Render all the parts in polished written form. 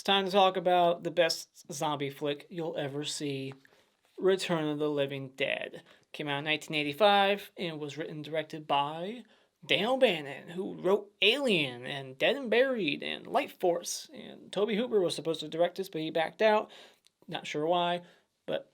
time to talk about the best zombie flick you'll ever see, Return of the Living Dead. Came out in 1985 and was written and directed by Daniel Bannon, who wrote Alien and Dead and Buried and Light Force. And Toby Hooper was supposed to direct this, but he backed out. Not sure why, but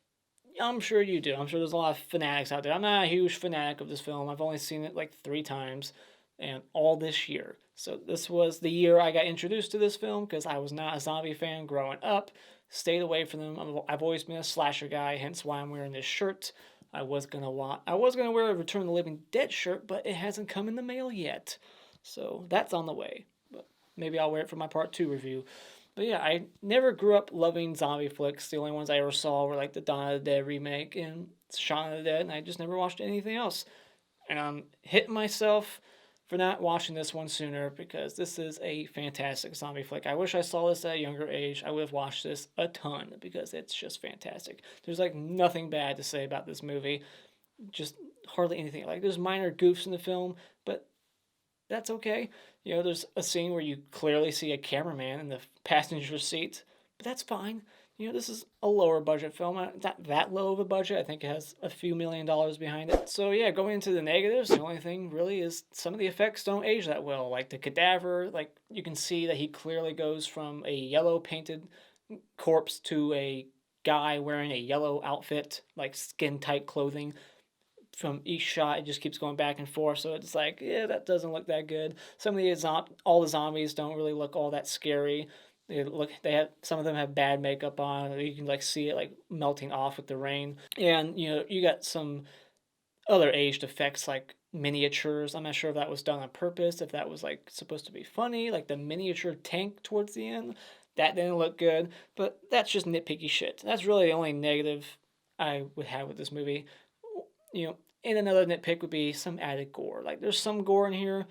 I'm sure you do. I'm sure there's a lot of fanatics out there. I'm not a huge fanatic of this film. I've only seen it like 3 times, and all this year. So this was the year I got introduced to this film because I was not a zombie fan growing up. Stayed away from them. I've always been a slasher guy, hence why I'm wearing this shirt. I was gonna wear a Return of the Living Dead shirt, but it hasn't come in the mail yet, so that's on the way. But maybe I'll wear it for my part 2 review. But yeah, I never grew up loving zombie flicks. The only ones I ever saw were like the Dawn of the Dead remake and Shaun of the Dead, and I just never watched anything else. And I'm hitting myself for not watching this one sooner because this is a fantastic zombie flick. I wish I saw this at a younger age. I would have watched this a ton because it's just fantastic. There's like nothing bad to say about this movie. Just hardly anything. Like there's minor goofs in the film, but that's okay. You know, there's a scene where you clearly see a cameraman in the passenger seat, but that's fine. You know, this is a lower budget film. Not that low of a budget. I think it has a few $1,000,000 behind it. So yeah, going into the negatives, the only thing really is some of the effects don't age that well. Like the cadaver, like you can see that he clearly goes from a yellow painted corpse to a guy wearing a yellow outfit, like skin tight clothing. From each shot, it just keeps going back and forth. So it's like, yeah, that doesn't look that good. Some of the all the zombies don't really look all that scary. Some of them have bad makeup on. You can like see it like melting off with the rain. And you know, you got some other aged effects like miniatures. I'm not sure if that was done on purpose, if that was like supposed to be funny, like the miniature tank towards the end. That didn't look good, but that's just nitpicky shit. That's really the only negative I would have with this movie. You know, and another nitpick would be some added gore. Like there's some gore in here,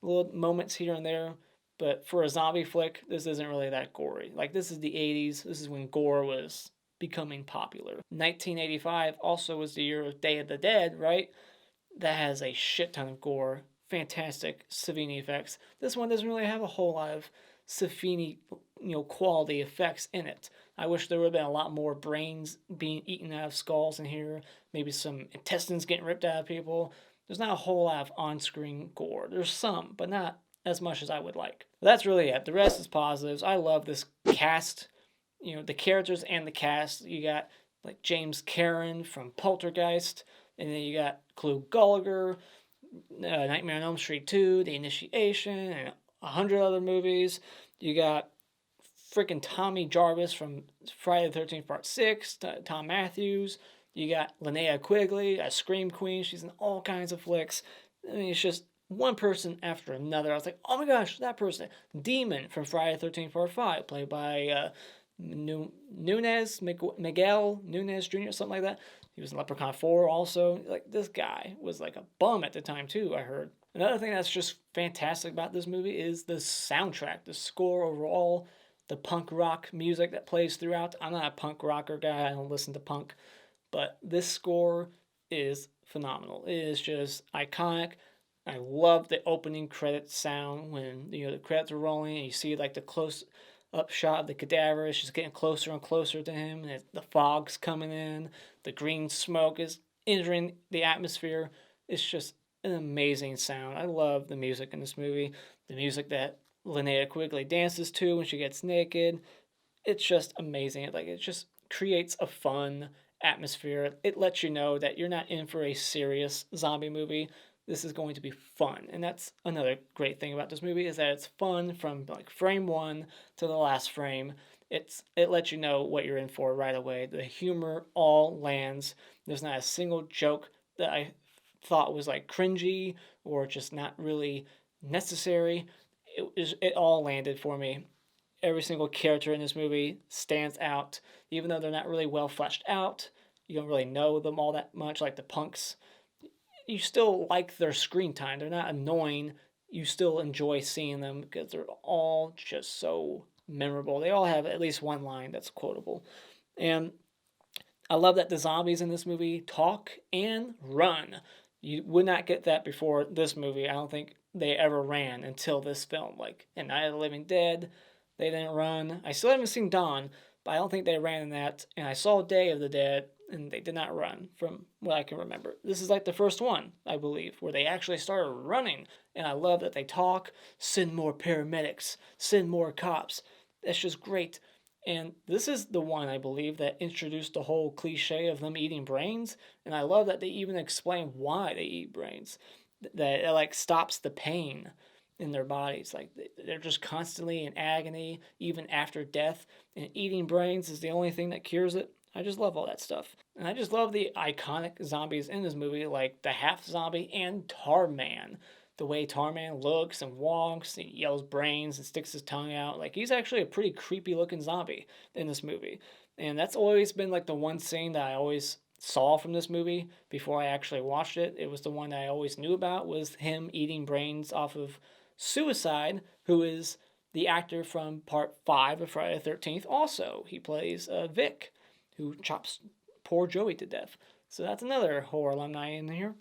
little moments here and there, but for a zombie flick, this isn't really that gory. Like, this is the 80s. This is when gore was becoming popular. 1985 also was the year of Day of the Dead, right? That has a shit ton of gore. Fantastic Savini effects. This one doesn't really have a whole lot of Savini, quality effects in it. I wish there would have been a lot more brains being eaten out of skulls in here. Maybe some intestines getting ripped out of people. There's not a whole lot of on-screen gore. There's some, but not as much as I would like. That's really it. The rest is positives. I love this cast. You know, the characters and the cast. You got like James Karen from Poltergeist, and then you got Clu Gulager, Nightmare on Elm Street 2, The Initiation, and 100 other movies. You got freaking Tommy Jarvis from Friday the 13th Part 6, Thom Matthews. You got Linea Quigley, a Scream Queen. She's in all kinds of flicks. I mean, it's just one person after another. I was like, oh my gosh, that person. Demon from Friday the 13th Part 5, played by Miguel Nunez Jr., something like that. He was in Leprechaun 4 also. Like, this guy was like a bum at the time too, I heard. Another thing that's just fantastic about this movie is the soundtrack, the score overall, the punk rock music that plays throughout. I'm not a punk rocker guy, I don't listen to punk, but this score is phenomenal. It is just iconic. I love the opening credits sound when the credits are rolling and you see like the close up shot of the cadaver. It's just getting closer and closer to him, and the fog's coming in. The green smoke is entering the atmosphere. It's just an amazing sound. I love the music in this movie. The music that Linnea Quigley dances to when she gets naked. It's just amazing. It just creates a fun atmosphere. It lets you know that you're not in for a serious zombie movie. This is going to be fun. And that's another great thing about this movie, is that it's fun from like frame 1 to the last frame. It lets you know what you're in for right away. The humor all lands. There's not a single joke that I thought was like cringy or just not really necessary. It all landed for me. Every single character in this movie stands out, even though they're not really well fleshed out. You don't really know them all that much, like the punks. You still like their screen time. They're not annoying. You still enjoy seeing them because they're all just so memorable. They all have at least one line that's quotable. And I love that the zombies in this movie talk and run. You would not get that before this movie. I don't think they ever ran until this film. Like in Night of the Living Dead, They didn't run. I still haven't seen Dawn, but I don't think they ran in that. And I saw Day of the Dead, and they did not run from what I can remember. This is like the first one, I believe, where they actually started running. And I love that they talk, send more paramedics, send more cops. That's just great. And this is the one, I believe, that introduced the whole cliche of them eating brains. And I love that they even explain why they eat brains. That it like stops the pain in their bodies. Like they're just constantly in agony, even after death. And eating brains is the only thing that cures it. I just love all that stuff. And I just love the iconic zombies in this movie, like the half zombie and Tar Man. The way Tarman looks and walks, he yells brains and sticks his tongue out. Like, he's actually a pretty creepy looking zombie in this movie. And that's always been like the one scene that I always saw from this movie before I actually watched it. It was the one that I always knew about, was him eating brains off of Suicide, who is the actor from part 5 of Friday the 13th. Also, he plays Vic, who chops poor Joey to death. So that's another horror alumni in here.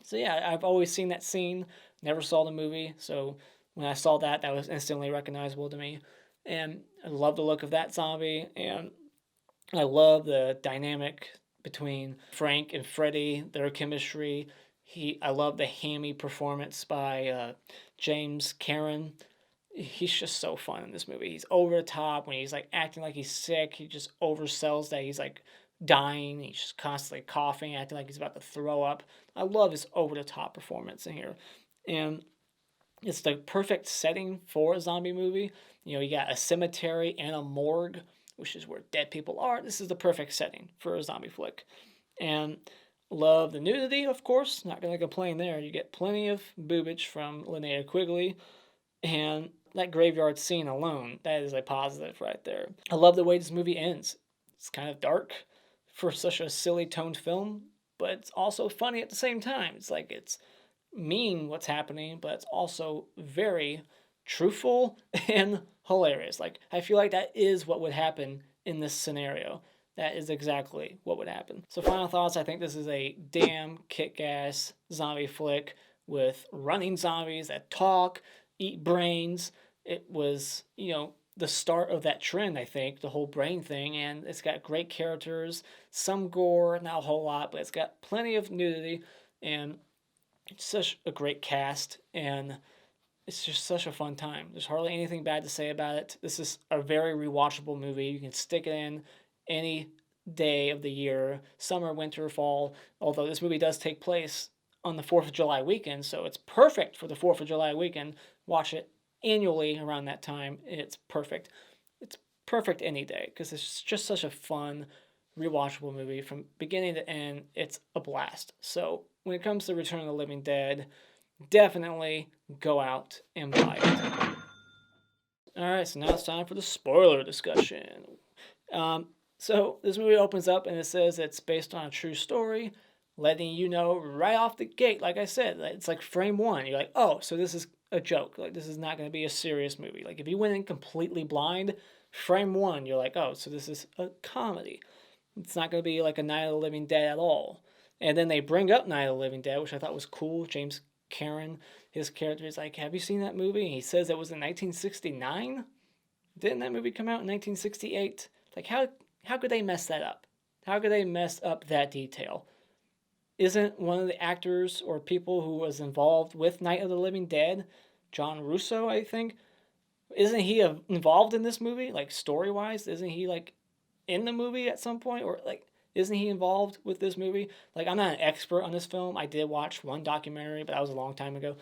So yeah, I've always seen that scene, never saw the movie, so when I saw that, that was instantly recognizable to me. And I love the look of that zombie, and I love the dynamic between Frank and Freddy, their chemistry. I love the hammy performance by James Karen. He's just so fun in this movie. He's over the top when he's like acting like he's sick. He just oversells that he's like dying. He's just constantly coughing, acting like he's about to throw up. I love his over the top performance in here. And it's the perfect setting for a zombie movie. You know, you got a cemetery and a morgue, which is where dead people are. This is the perfect setting for a zombie flick. And love the nudity, of course. Not going to complain there. You get plenty of boobage from Linea Quigley. And that graveyard scene alone, that is a positive right there. I love the way this movie ends. It's kind of dark for such a silly toned film, but it's also funny at the same time. It's like it's mean what's happening, but it's also very truthful and hilarious. Like, I feel like that is what would happen in this scenario. That is exactly what would happen. So final thoughts, I think this is a damn kick-ass zombie flick with running zombies that talk, eat brains. It was, the start of that trend, I think, the whole brain thing, and it's got great characters, some gore, not a whole lot, but it's got plenty of nudity, and it's such a great cast, and it's just such a fun time. There's hardly anything bad to say about it. This is a very rewatchable movie. You can stick it in any day of the year, summer, winter, fall, although this movie does take place on the 4th of July weekend, so it's perfect for the 4th of July weekend. Watch it annually around that time. It's perfect. It's perfect any day because it's just such a fun, rewatchable movie from beginning to end. It's a blast. So when it comes to Return of the Living Dead, definitely go out and buy it. Alright, so now it's time for the spoiler discussion. So this movie opens up and it says it's based on a true story, letting you know right off the gate, like I said, it's like frame one. You're like, oh, so this is a joke. Like, this is not going to be a serious movie. Like, if you went in completely blind, frame one, you're like, oh, so this is a comedy. It's not going to be like a Night of the Living Dead at all. And then they bring up Night of the Living Dead, which I thought was cool. James Karen, his character, is like, have you seen that movie? And he says it was in 1969. Didn't that movie come out in 1968? Like, how could they mess that up? How could they mess up that detail? Isn't one of the actors or people who was involved with Night of the Living Dead, John Russo, I think, isn't he involved in this movie? Like, story-wise? Isn't he, like, in the movie at some point? Or, like, isn't he involved with this movie? Like, I'm not an expert on this film. I did watch one documentary, but that was a long time ago.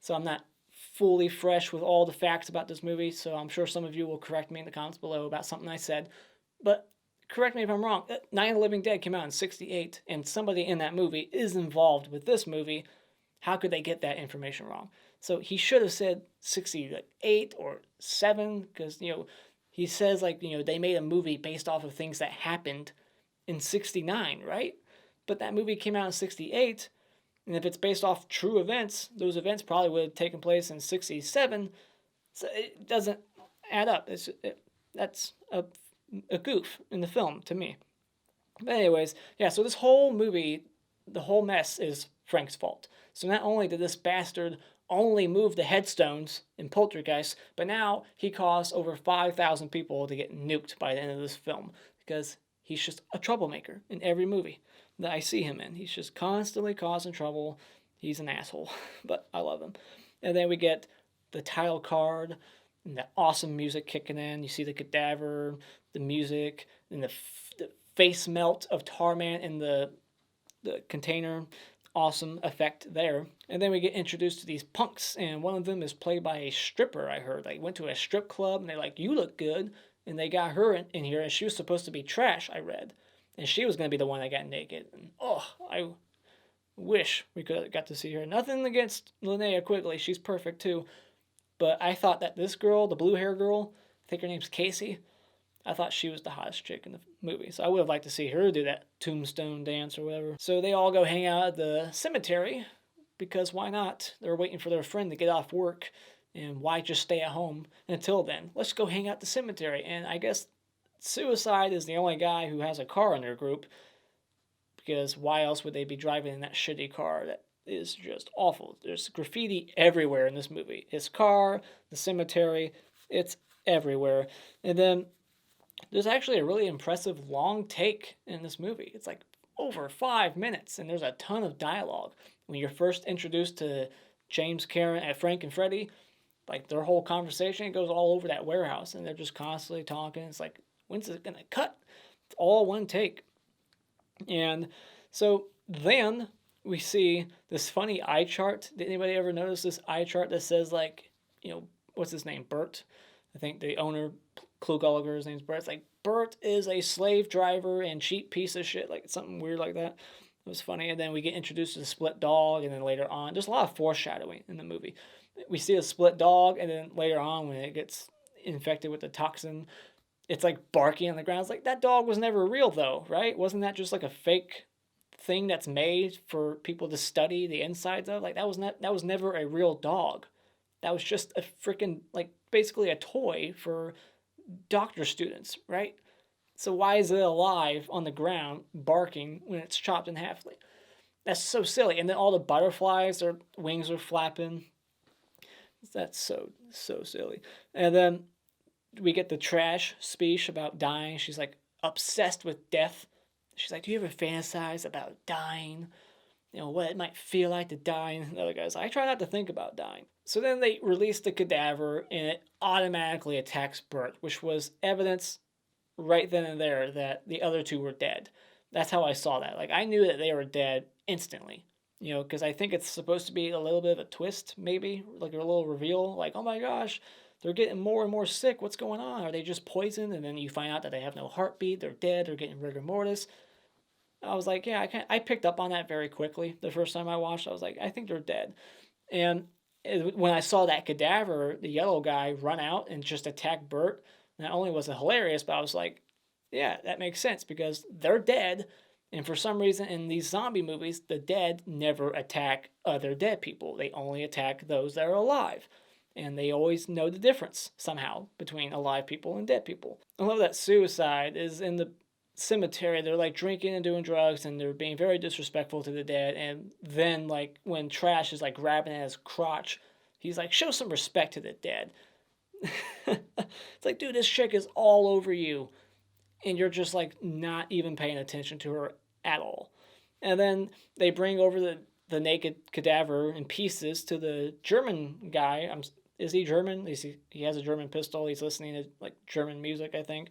So I'm not fully fresh with all the facts about this movie, so I'm sure some of you will correct me in the comments below about something I said. But correct me if I'm wrong. Night of the Living Dead came out in 1968, and somebody in that movie is involved with this movie. How could they get that information wrong? So he should have said 68 or 7, because, he says, like, they made a movie based off of things that happened in 69, right? But that movie came out in 68, and if it's based off true events, those events probably would have taken place in 67, so it doesn't add up. That's a goof in the film to me. But anyways, yeah, so this whole movie, the whole mess is Frank's fault. So not only did this bastard only moved the headstones in Poltergeist, but now he caused over 5,000 people to get nuked by the end of this film because he's just a troublemaker in every movie that I see him in. He's just constantly causing trouble. He's an asshole, but I love him. And then we get the title card and that awesome music kicking in. You see the cadaver, the music, and the face melt of Tarman in the container. Awesome effect there. And then we get introduced to these punks, and one of them is played by a stripper, I heard. Like, went to a strip club, and they're like, you look good. And they got her in here, and she was supposed to be trash, I read. And she was going to be the one that got naked. And, I wish we could have got to see her. Nothing against Linea Quigley. She's perfect, too. But I thought that this girl, the blue hair girl, I think her name's Casey, I thought she was the hottest chick in the movie. So I would have liked to see her do that tombstone dance or whatever. So they all go hang out at the cemetery because why not? They're waiting for their friend to get off work. And why just stay at home until then? Let's go hang out at the cemetery. And I guess Suicide is the only guy who has a car in their group. Because why else would they be driving in that shitty car that is just awful? There's graffiti everywhere in this movie. His car, the cemetery, it's everywhere. And then there's actually a really impressive long take in this movie. It's like over 5 minutes, and there's a ton of dialogue. When you're first introduced to James, Karen, and Frank and Freddy, like their whole conversation, it goes all over that warehouse, and they're just constantly talking. It's like, when's it gonna cut? It's all one take. And so then we see this funny eye chart. Did anybody ever notice this eye chart that says, like, what's his name? Bert? I think the owner, Clu Gulager, his name's Bert. It's like, Bert is a slave driver and cheap piece of shit. Like, something weird like that. It was funny. And then we get introduced to the split dog, and then later on, there's a lot of foreshadowing in the movie. We see a split dog, and then later on, when it gets infected with the toxin, it's like barking on the ground. It's like, that dog was never real, though, right? Wasn't that just like a fake thing that's made for people to study the insides of? Like, that was never a real dog. That was just a freaking, like, basically a toy for doctor students, right? So why is it alive on the ground barking when it's chopped in half? Like, that's so silly. And then all the butterflies, their wings are flapping. That's so silly. And then we get the trash speech about dying. She's like obsessed with death. She's like, do you ever fantasize about dying? What it might feel like to die. And the other guy's like, I try not to think about dying. So then they release the cadaver, and it automatically attacks Bert, which was evidence right then and there that the other two were dead. That's how I saw that. Like, I knew that they were dead instantly. Because I think it's supposed to be a little bit of a twist, maybe, like a little reveal, like, oh my gosh, they're getting more and more sick. What's going on? Are they just poisoned? And then you find out that they have no heartbeat. They're dead. They're getting rigor mortis. I was like, yeah, I picked up on that very quickly the first time I watched. I was like, I think they're dead. And when I saw that cadaver, the yellow guy, run out and just attack Bert, not only was it hilarious, but I was like, yeah, that makes sense because they're dead. And for some reason in these zombie movies, the dead never attack other dead people. They only attack those that are alive. And they always know the difference somehow between alive people and dead people. I love that Suicide is in the cemetery. They're like drinking and doing drugs, and they're being very disrespectful to the dead. And then, like, when Trash is like grabbing at his crotch, he's like, show some respect to the dead. It's like, dude, this chick is all over you, and you're just like not even paying attention to her at all. And then they bring over the naked cadaver in pieces to the German guy. Is he German? He has a German pistol. He's listening to like German music, I think.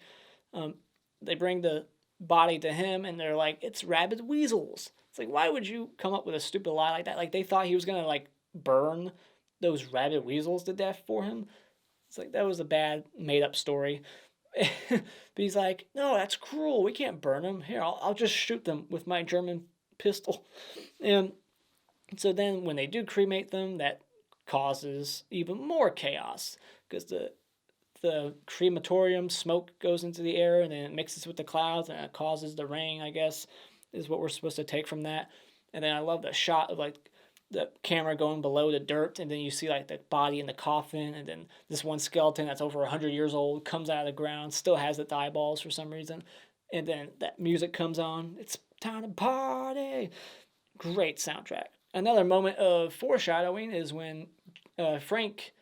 They bring the body to him, and they're like, it's rabid weasels. It's like, why would you come up with a stupid lie like that? Like, they thought he was gonna like burn those rabid weasels to death for him. It's like, that was a bad made up story. But he's like, no, that's cruel. We can't burn them. Here, I'll just shoot them with my German pistol. And so then when they do cremate them, that causes even more chaos because the crematorium smoke goes into the air and then it mixes with the clouds and it causes the rain, I guess, is what we're supposed to take from that. And then I love the shot of like the camera going below the dirt, and then you see like the body in the coffin, and then this one skeleton that's over 100 years old comes out of the ground, still has its eyeballs for some reason, and then that music comes on. It's time to party. Great soundtrack. Another moment of foreshadowing is when Frank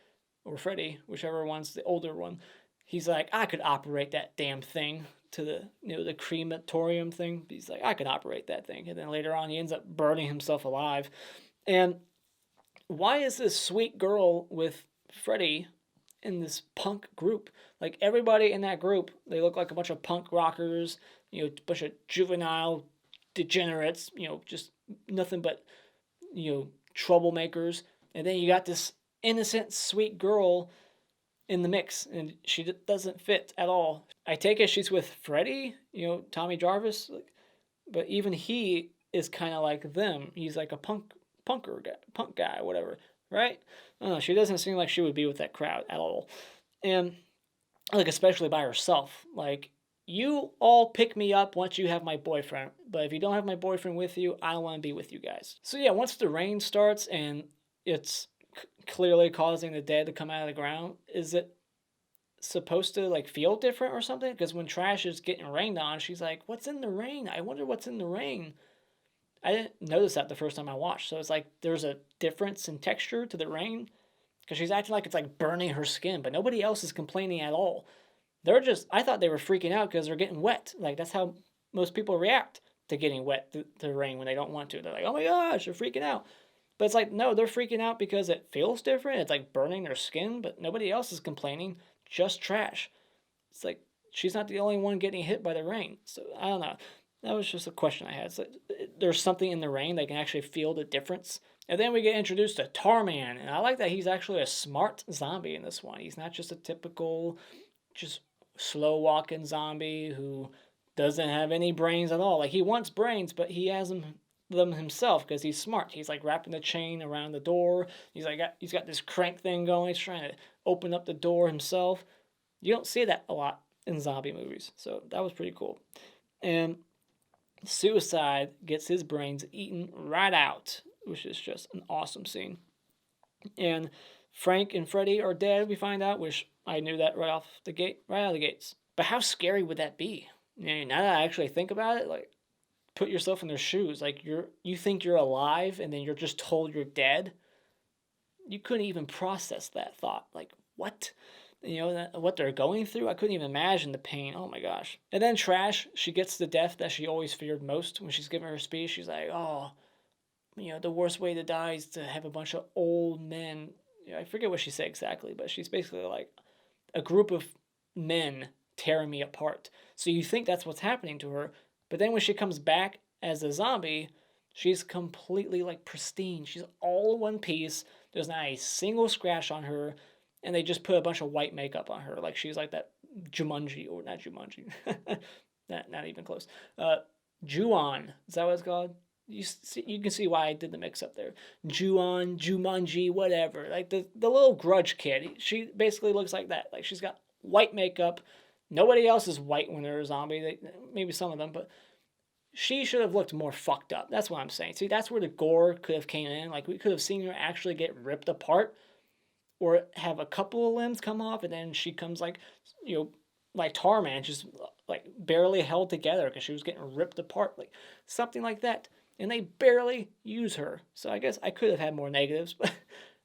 or Freddy, whichever one's the older one, he's like, I could operate that damn thing to the crematorium thing. He's like, I could operate that thing, and then later on he ends up burning himself alive. And why is this sweet girl with Freddy in this punk group? Like everybody in that group, they look like a bunch of punk rockers, a bunch of juvenile degenerates, just nothing but troublemakers. And then you got this innocent, sweet girl in the mix, and she doesn't fit at all. I take it she's with Freddy, Tommy Jarvis, but even he is kind of like them. He's like a punk guy, whatever, right? I don't know. She doesn't seem like she would be with that crowd at all, and like especially by herself. Like you all pick me up once you have my boyfriend, but if you don't have my boyfriend with you, I don't want to be with you guys. So yeah, once the rain starts and it's clearly causing the dead to come out of the ground, is it supposed to like feel different or something? Because when Trash is getting rained on, she's like, "What's in the rain? I wonder what's in the rain." I didn't notice that the first time I watched, so it's like there's a difference in texture to the rain because she's acting like it's like burning her skin, but nobody else is complaining at all. They're just, I thought they were freaking out because they're getting wet. Like that's how most people react to getting wet to rain when they don't want to. They're like, oh my gosh, they're freaking out. But it's like, no, they're freaking out because it feels different. It's like burning their skin, but nobody else is complaining, just Trash. It's like she's not the only one getting hit by the rain. So I don't know. That was just a question I had. So there's something in the rain they can actually feel the difference. And then we get introduced to Tarman, and I like that he's actually a smart zombie in this one. He's not just a typical, just slow walking zombie who doesn't have any brains at all. Like he wants brains, but he has them himself because he's smart. He's like wrapping the chain around the door. He's got this crank thing going. He's trying to open up the door himself. You don't see that a lot in zombie movies, so that was pretty cool. And Suicide gets his brains eaten right out, which is just an awesome scene. And Frank and Freddy are dead, we find out, which I knew that right out of the gates. But how scary would that be? Now that I actually think about it, like put yourself in their shoes. Like you think you're alive and then you're just told you're dead. You couldn't even process that thought. Like what? What they're going through. I couldn't even imagine the pain. Oh my gosh. And then Trash, she gets the death that she always feared most when she's giving her speech. She's like, oh, the worst way to die is to have a bunch of old men. I forget what she said exactly, but she's basically like a group of men tearing me apart. So you think that's what's happening to her, but then when she comes back as a zombie, she's completely like pristine. She's all in one piece. There's not a single scratch on her, and they just put a bunch of white makeup on her, like she's like that Jumanji, or not Jumanji, not even close. Ju-on, is that what it's called? You can see why I did the mix up there. Ju-on, Jumanji, whatever. Like the little grudge kid. She basically looks like that. Like she's got white makeup. Nobody else is white when they're a zombie. Maybe some of them, but she should have looked more fucked up. That's what I'm saying. See, that's where the gore could have came in. Like we could have seen her actually get ripped apart, or have a couple of limbs come off, and then she comes like, like Tarman, just like barely held together because she was getting ripped apart, like something like that. And they barely use her. So I guess I could have had more negatives, but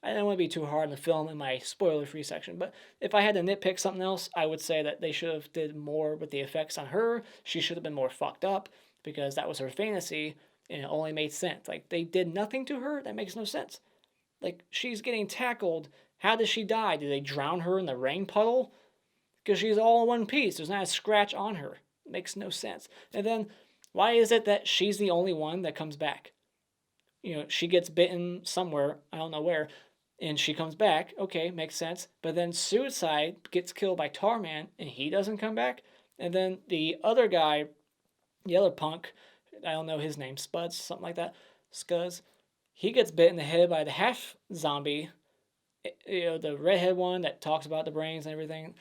I don't want to be too hard on the film in my spoiler-free section. But if I had to nitpick something else, I would say that they should have did more with the effects on her. She should have been more fucked up because that was her fantasy, and it only made sense. Like they did nothing to her. That makes no sense. Like she's getting tackled. How did she die? Did they drown her in the rain puddle? Because she's all in one piece. There's not a scratch on her. It makes no sense. And then why is it that she's the only one that comes back? She gets bitten somewhere, I don't know where, and she comes back. Okay, makes sense. But then Suicide gets killed by Tarman, and he doesn't come back. And then the other guy, the other punk, I don't know his name, Spuds, something like that, Scuzz, he gets bit in the head by the half zombie, the redhead one that talks about the brains and everything.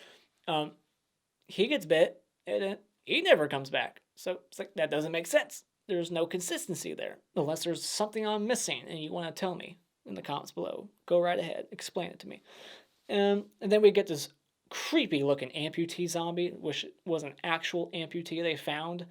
He gets bit, and then he never comes back. So it's like, that doesn't make sense. There's no consistency there. Unless there's something I'm missing and you want to tell me in the comments below. Go right ahead. Explain it to me. And then we get this creepy looking amputee zombie, which was an actual amputee they found.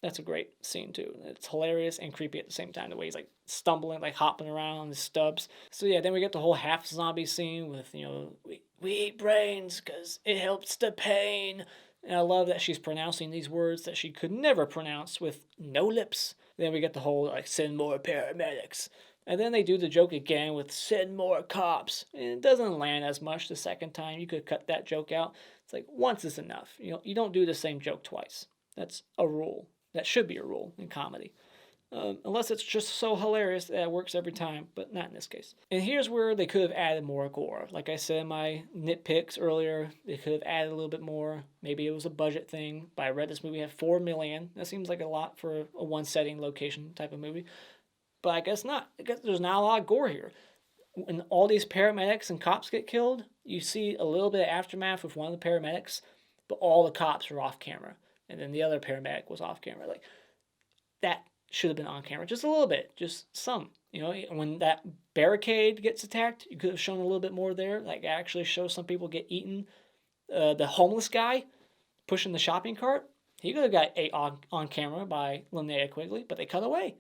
That's a great scene too. It's hilarious and creepy at the same time. The way he's like stumbling, like hopping around on his stubs. So yeah, then we get the whole half zombie scene with, you know, we eat brains because it helps the pain. And I love that she's pronouncing these words that she could never pronounce with no lips. Then we get the whole like send more paramedics. And then they do the joke again with send more cops. And it doesn't land as much the second time. You could cut that joke out. It's like once is enough. You know, you don't do the same joke twice. That's a rule. That should be a rule in comedy. Unless it's just so hilarious that it works every time, but not in this case. And here's where they could have added more gore. Like I said in my nitpicks earlier, they could have added a little bit more. Maybe it was a budget thing, but I read this movie had $4 million. That seems like a lot for a one-setting location type of movie. But I guess not. I guess there's not a lot of gore here. When all these paramedics and cops get killed, you see a little bit of aftermath with one of the paramedics, but all the cops are off camera. And then the other paramedic was off camera. Like, that should have been on camera. Just a little bit. Just some. You know, when that barricade gets attacked, you could have shown a little bit more there. Like, actually show some people get eaten. The homeless guy pushing the shopping cart, he could have got ate on camera by Linea Quigley, but they cut away.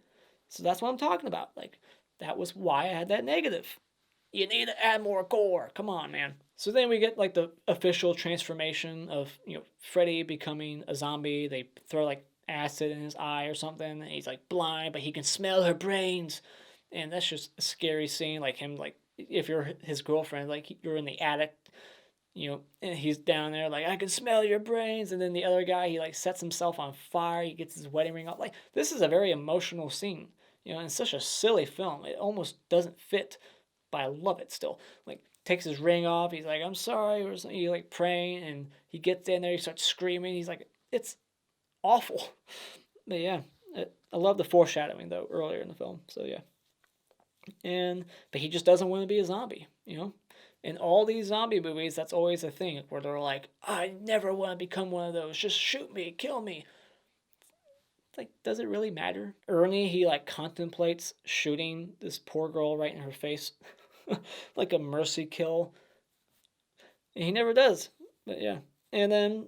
So that's what I'm talking about. Like, that was why I had that negative. You need to add more gore. Come on, man. So then we get like the official transformation of, you know, Freddy becoming a zombie. They throw like acid in his eye or something, and he's like blind, but he can smell her brains. And that's just a scary scene. Like him, like if you're his girlfriend, like you're in the attic, you know, and he's down there like, I can smell your brains. And then the other guy, he like sets himself on fire. He gets his wedding ring off. Like, this is a very emotional scene, you know, and it's such a silly film. It almost doesn't fit, but I love it still. Like, takes his ring off. He's like, I'm sorry, or something. He's like praying, and he gets in there. He starts screaming. He's like, it's awful. But yeah, I love the foreshadowing though earlier in the film. So yeah, but he just doesn't want to be a zombie, you know. In all these zombie movies, that's always a thing where they're like, I never want to become one of those. Just shoot me, kill me. It's like, does it really matter? Ernie, he like contemplates shooting this poor girl right in her face. Like a mercy kill. And he never does. But yeah. And then,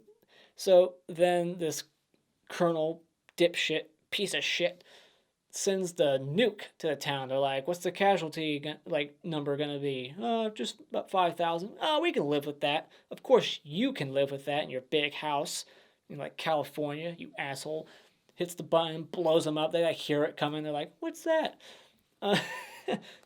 so then this Colonel dipshit, piece of shit, sends the nuke to the town. They're like, what's the casualty like number gonna be? Just about 5,000. Oh, we can live with that. Of course you can live with that in your big house in like California, you asshole. Hits the button, blows them up. They like hear it coming. They're like, what's that?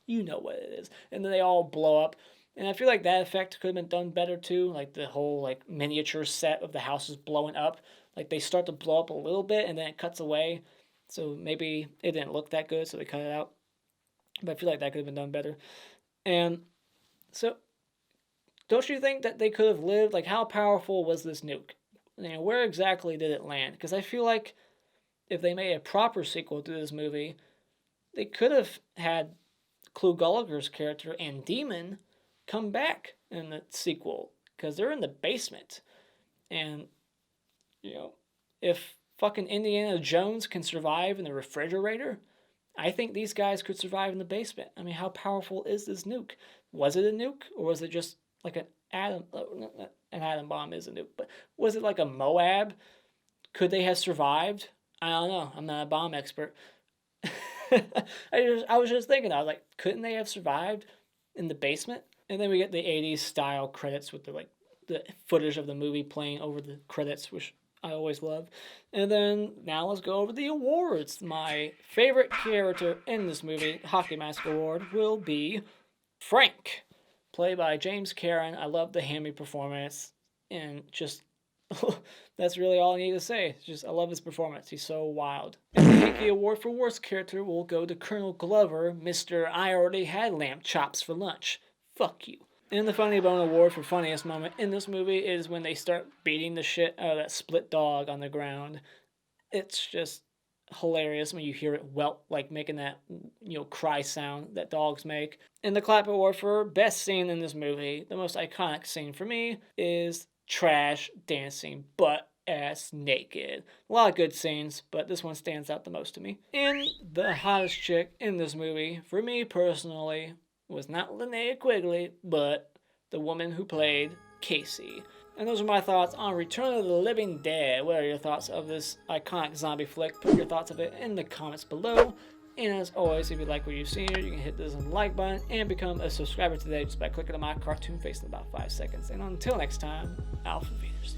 You know what it is. And then they all blow up. And I feel like that effect could have been done better too. Like the whole like miniature set of the houses blowing up. Like they start to blow up a little bit and then it cuts away. So maybe it didn't look that good, so they cut it out. But I feel like that could have been done better. And so, don't you think that they could have lived? Like, how powerful was this nuke? You know, where exactly did it land? Because I feel like if they made a proper sequel to this movie, they could have had Clu Gulager's character and Demon come back in the sequel. Because they're in the basement. And, you know, if fucking Indiana Jones can survive in the refrigerator, I think these guys could survive in the basement. I mean, how powerful is this nuke? Was it a nuke, or was it just like an atom? An atom bomb is a nuke, but was it like a Moab? Could they have survived? I don't know. I'm not a bomb expert. I was just thinking. I was like, couldn't they have survived in the basement? And then we get the '80s style credits with the footage of the movie playing over the credits, which I always love. And then now let's go over the awards. My favorite character in this movie, Hockey Mask Award, will be Frank, played by James Karen. I love the hammy performance, and just that's really all I need to say. It's just I love his performance. He's so wild. And the award for worst character will go to Colonel Glover, Mr. I already had lamb chops for lunch. Fuck you. And the Funny Bone Award for funniest moment in this movie is when they start beating the shit out of that split dog on the ground. It's just hilarious when you hear it welt, like making that, you know, cry sound that dogs make. And the Clap Award for best scene in this movie, the most iconic scene for me, is Trash dancing butt ass naked. A lot of good scenes, but this one stands out the most to me. And the hottest chick in this movie, for me personally, was not Linnea Quigley, but the woman who played Casey. And those are my thoughts on Return of the Living Dead. What are your thoughts of this iconic zombie flick? Put your thoughts of it in the comments below. And as always, if you like what you've seen here, you can hit this like button and become a subscriber today just by clicking on my cartoon face in about 5 seconds. And until next time, Alpha Venus.